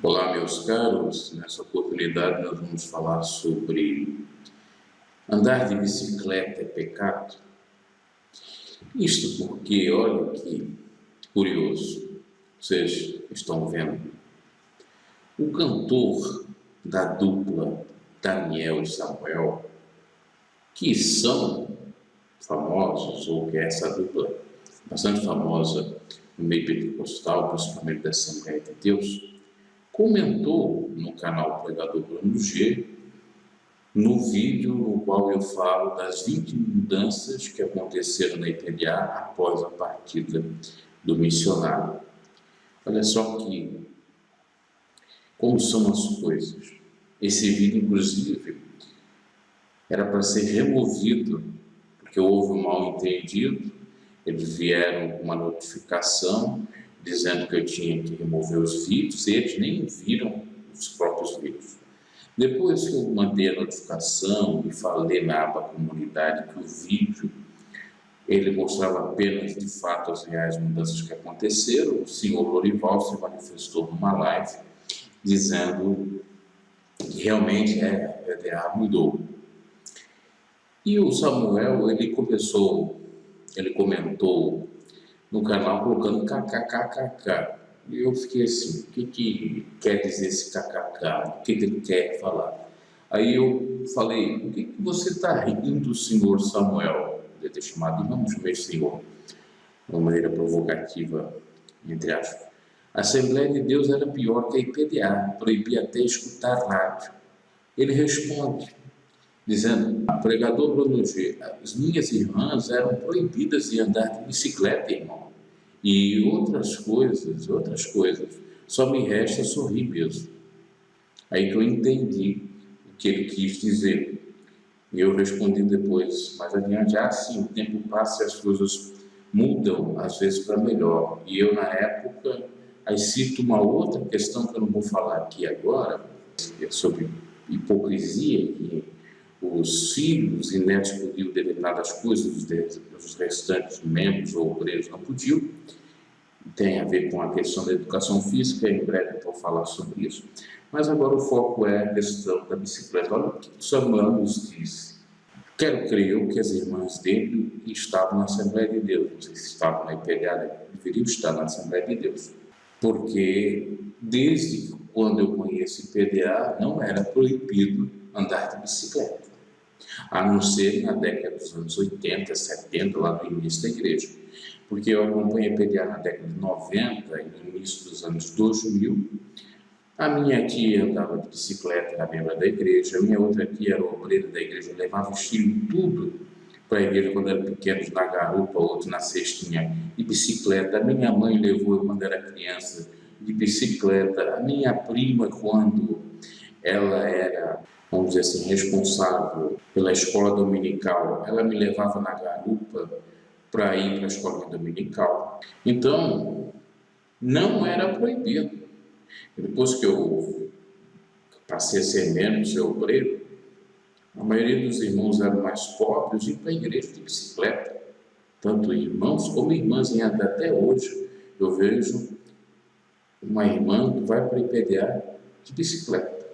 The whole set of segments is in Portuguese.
Olá, meus caros. Nessa oportunidade nós vamos falar sobre andar de bicicleta é pecado. Isto porque, olha que curioso, vocês estão vendo, o cantor da dupla Daniel e Samuel, que são famosos, ou que é essa dupla bastante famosa no meio pentecostal, principalmente da Assembleia de Deus, comentou no canal Pregador Bruno G, no vídeo no qual eu falo das 20 mudanças que aconteceram na IPDA após a partida do missionário. Olha só como são as coisas. Esse vídeo, inclusive, era para ser removido, porque houve um mal-entendido. Eles vieram com uma notificação dizendo que eu tinha que remover os vídeos, e eles nem viram os próprios vídeos. Depois que eu mandei a notificação e falei na aba comunidade que o vídeo ele mostrava apenas de fato as reais mudanças que aconteceram, o senhor Lorival se manifestou numa live dizendo que realmente a PDA mudou. E o Samuel, ele comentou no canal colocando kkkk. E eu fiquei assim, o que quer dizer esse kkk? O que ele quer falar? Aí eu falei, por que você está rindo, senhor Samuel? Podia ter chamado de nome de senhor, de uma maneira provocativa, entre aspas. A Assembleia de Deus era pior que a IPDA, proibia até escutar rádio. Ele responde, dizendo, pregador Bruno G, as minhas irmãs eram proibidas de andar de bicicleta, irmão. E outras coisas, só me resta sorrir mesmo. Aí que eu entendi o que ele quis dizer. E eu respondi depois, mais adiante, sim, o tempo passa e as coisas mudam, às vezes para melhor. E eu, na época, aí cito uma outra questão que eu não vou falar aqui agora, sobre hipocrisia, que os filhos e netos podiam determinadas coisas, os restantes membros ou obreiros não podiam. Tem a ver com a questão da educação física, em breve eu vou falar sobre isso. Mas agora o foco é a questão da bicicleta. Olha o que Samuel nos disse. Quero crer eu que as irmãs dele estavam na Assembleia de Deus, não sei se estavam na IPDA, deveriam estar na Assembleia de Deus, porque desde quando eu conheço IPDA não era proibido andar de bicicleta, a não ser na década dos anos 80, 70, lá no início da igreja, porque eu acompanhei a IPDA na década de 90 e no início dos anos 2000. A minha tia andava de bicicleta, era membro da igreja, a minha outra tia era obreira da igreja, levava os filhos tudo para a igreja quando eram pequenos, na garupa, outro na cestinha, de bicicleta. A minha mãe levou eu quando era criança, de bicicleta. A minha prima, quando ela era, vamos dizer assim, responsável pela escola dominical, ela me levava na garupa para ir para a escola dominical. Então, não era proibido. Depois que eu passei a ser membro, ser obreiro, a maioria dos irmãos eram mais pobres e iam para a igreja de bicicleta. Tanto irmãos como irmãs, e até hoje eu vejo uma irmã que vai para a IPDA de bicicleta.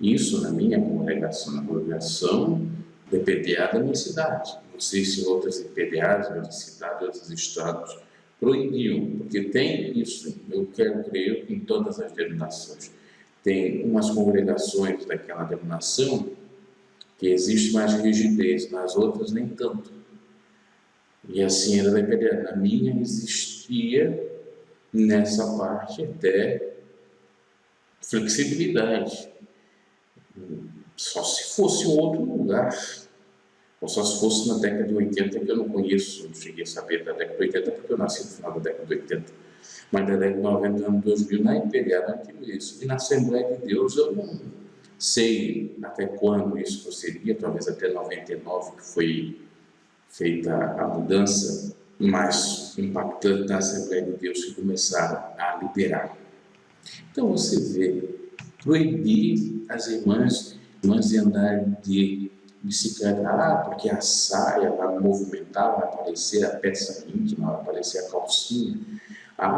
Isso na minha congregação, na congregação da IPDA da minha cidade. Não sei se outras IPDAs, outras cidades, outros estados proibiam, porque tem isso, eu quero crer em todas as denominações. Tem umas congregações daquela denominação que existe mais rigidez, nas outras nem tanto. E assim era da IPDA. Na minha existia, nessa parte, até flexibilidade. Só se fosse um outro lugar. Ou só se fosse na década de 80, que eu não conheço, não cheguei a saber da década de 80, porque eu nasci no final da década de 80. Mas da década de 90, ano 2000, na IPDA não tinha isso. E na Assembleia de Deus eu não sei até quando isso procederia, talvez até 99, que foi feita a mudança mais impactante da Assembleia de Deus, que começaram a liberar. Então você vê, proibir as irmãs de andar de bicicleta, porque a saia vai movimentar, vai aparecer a peça íntima, vai aparecer a calcinha,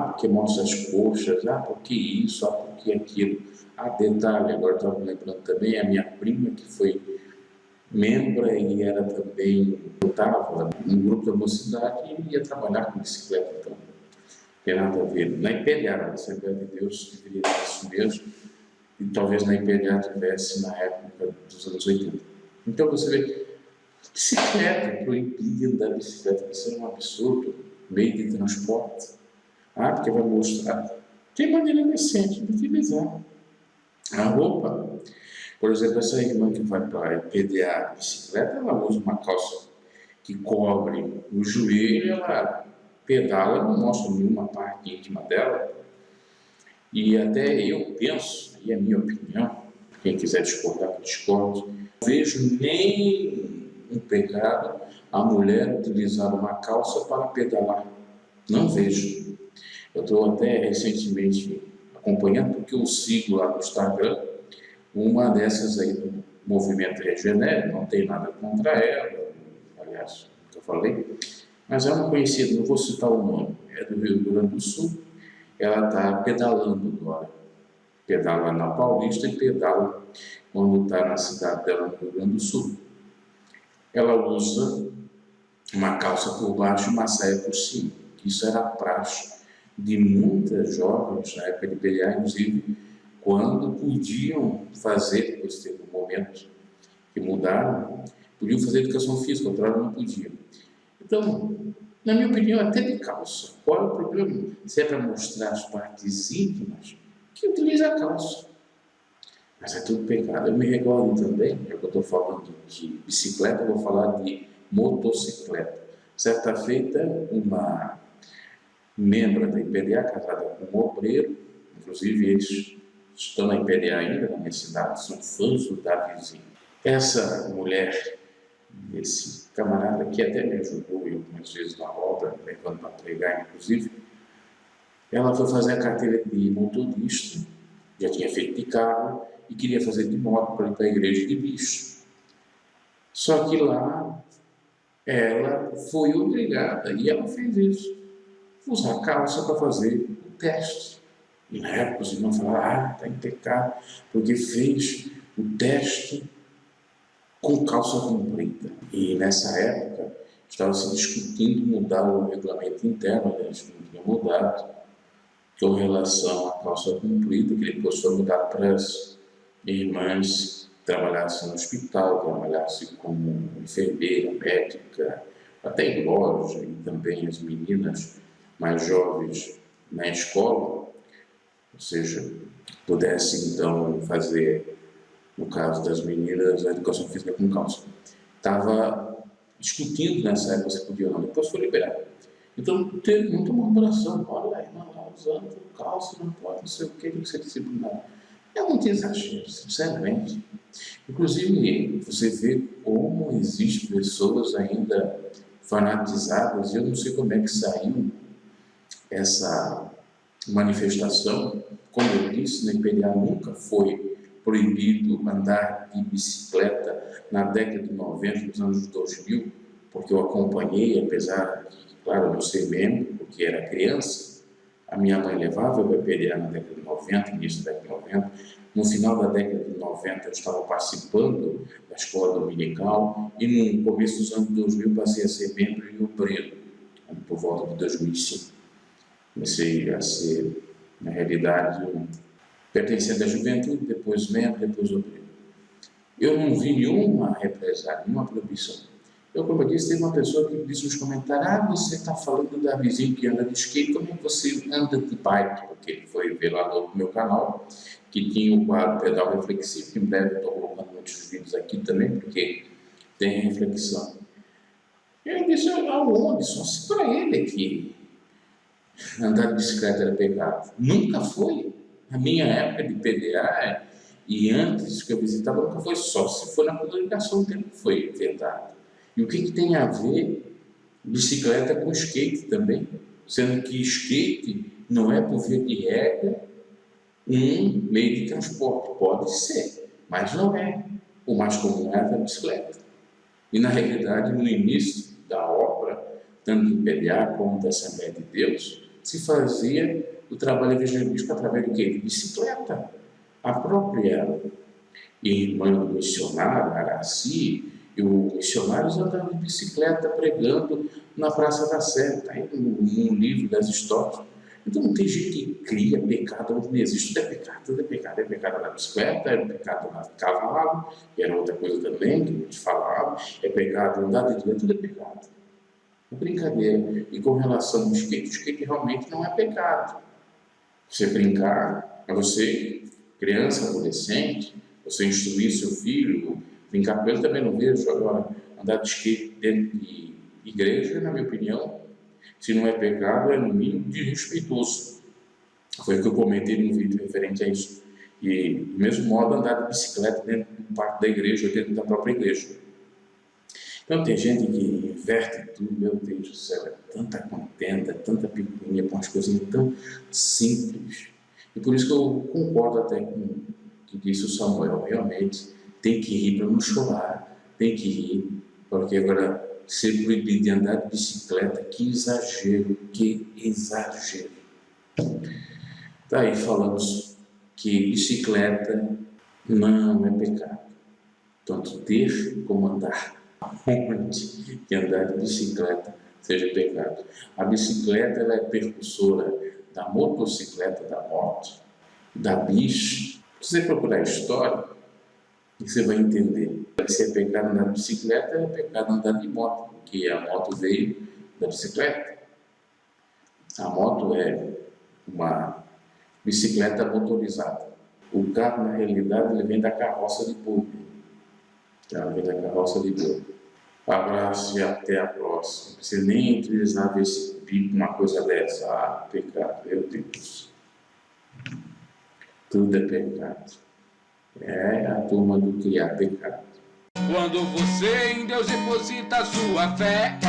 porque mostra as coxas, porque isso, que aquilo. Ah, detalhe, agora estava me lembrando também, a minha prima, que foi membra e era também, estava no grupo da mocidade e ia trabalhar com bicicleta, então não tem nada a ver. Na IPDA, na Assembleia de Deus, deveria ter isso mesmo, e talvez na IPDA tivesse na época dos anos 80. Então você vê, bicicleta, proibir andar de bicicleta, isso é um absurdo, meio de transporte. Ah, porque vai mostrar. Tem maneira decente de utilizar. A roupa, por exemplo, essa irmã que vai para PDA bicicleta, ela usa uma calça que cobre o joelho, ela pedala, não mostra nenhuma parte íntima dela. E até eu penso, e é a minha opinião, quem quiser discordar, que discorde, não vejo nem um pecado a mulher utilizar uma calça para pedalar. Não vejo. Eu estou até recentemente acompanhando, porque eu sigo lá no Instagram uma dessas aí do Movimento Regenere, não tem nada contra ela, aliás, nunca falei, mas é uma conhecida, não vou citar o nome, é do Rio Grande do Sul, ela está pedalando agora, pedala na Paulista e pedala quando está na cidade dela, no Rio Grande do Sul. Ela usa uma calça por baixo e uma saia por cima. Isso era praxe de muitas jovens na época de PDA, inclusive, quando podiam fazer, depois teve um momento que mudaram, podiam fazer educação física, outra hora não podiam. Então, na minha opinião, até de calça, qual é o problema? Se é para mostrar as partes íntimas, que utilize a calça. Mas é tudo pecado. Eu me recordo também, já que eu estou falando de bicicleta, eu vou falar de motocicleta. Certa feita, uma membro da IPDA, casada com um obreiro, inclusive eles estão na IPDA ainda, na minha cidade, são fãs do Davizinho. Essa mulher, esse camarada que até me ajudou algumas vezes na obra, levando para pregar, inclusive, ela foi fazer a carteira de motorista, já tinha feito de carro e queria fazer de moto para ir para a igreja de bicho. Só que lá ela foi obrigada, e ela fez isso, usar calça para fazer o teste. E na época os irmãos falaram, está em pecado, porque fez o teste com calça comprida. E nessa época estava se discutindo mudar o regulamento interno, né? Eles não tinham mudado, com relação à calça comprida, que depois foi mudado para as irmãs que trabalhassem no hospital, trabalhassem como enfermeira, médica, até em loja, e também as meninas mais jovens na escola, ou seja, pudessem então fazer, no caso das meninas, a educação física com calça. Estava discutindo nessa época se podia ou não, depois foi liberado. Então teve muita murmuração, olha, a irmã lá usando calça, não pode, não sei o que, tem que ser disciplinado. É muito exagero, sinceramente. Inclusive, você vê como existem pessoas ainda fanatizadas, e eu não sei como é que saiu essa manifestação. Como eu disse, na IPDA nunca foi proibido andar de bicicleta na década de 90, nos anos 2000, porque eu acompanhei, apesar de, claro, não ser membro, porque era criança, a minha mãe levava eu para IPDA na década de 90, início da década de 90, no final da década de 90 eu estava participando da escola dominical e no começo dos anos 2000 passei a ser membro e obreiro, por volta de 2005. Comecei a ser, na realidade, pertencente à juventude, depois membro, depois obreiro. Eu não vi nenhuma represália, nenhuma proibição. Eu, como eu disse, teve uma pessoa que disse nos comentários, você está falando da vizinha que anda de skate, como é que você anda de bike? Porque ele foi ver lá no meu canal, que tinha o quadro pedal reflexivo, que em breve estou colocando muitos vídeos aqui também, porque tem reflexão. Eu disse, aonde? Só se para ele aqui andar de bicicleta era pecado. Nunca foi. Na minha época de PDA e antes que eu visitava, nunca foi, só se for na comunicação que foi verdade. E o que tem a ver bicicleta com skate também? Sendo que skate não é, por via de regra, um meio de transporte. Pode ser, mas não é. O mais comum é a bicicleta. E na realidade, no início da obra, tanto do PDA como da Assembleia de Deus, se fazia o trabalho evangelístico através do quê? De bicicleta. A própria irmã do missionário, Araci, e os missionários andavam de bicicleta pregando na Praça da Sé, está aí no livro das histórias. Então não tem gente que cria pecado onde não existe. Tudo é pecado, tudo é pecado. É pecado na bicicleta, é pecado na cavalo, que era outra coisa também que a gente falava, é pecado andar de tudo é pecado. É brincadeira. E com relação ao skate, o skate realmente não é pecado. Você brincar, mas você, criança, adolescente, você instruir seu filho, brincar com ele, também não vejo. Agora, andar de skate dentro de igreja, na minha opinião, se não é pecado, é no mínimo desrespeitoso. Foi o que eu comentei no vídeo referente a isso. E, do mesmo modo, andar de bicicleta dentro do parque da igreja, ou dentro da própria igreja. Então, tem gente que inverte tudo, meu Deus do céu, é tanta contenda, tanta picuinha com as coisas tão simples. E por isso que eu concordo até com o que disse o Samuel. Realmente, tem que rir para não chorar, tem que rir, porque agora ser proibido de andar de bicicleta, que exagero, que exagero. Daí falamos que bicicleta não é pecado, tanto ter como andar. Onde que andar de bicicleta seja pecado. A bicicleta ela é precursora da motocicleta, da moto, da bicho. Se você procurar a história, você vai entender. Se é pecado andar de bicicleta, é pecado andar de moto, porque a moto veio da bicicleta. A moto é uma bicicleta motorizada. O carro, na realidade, ele vem da carroça de boi. Ela vem da carroça de boi. Abraço e até a próxima. Não precisa nem utilizar desse pico, uma coisa dessa. Ah, pecado, meu Deus. Tudo é pecado. É a turma do criar pecado. Quando você em Deus deposita sua fé,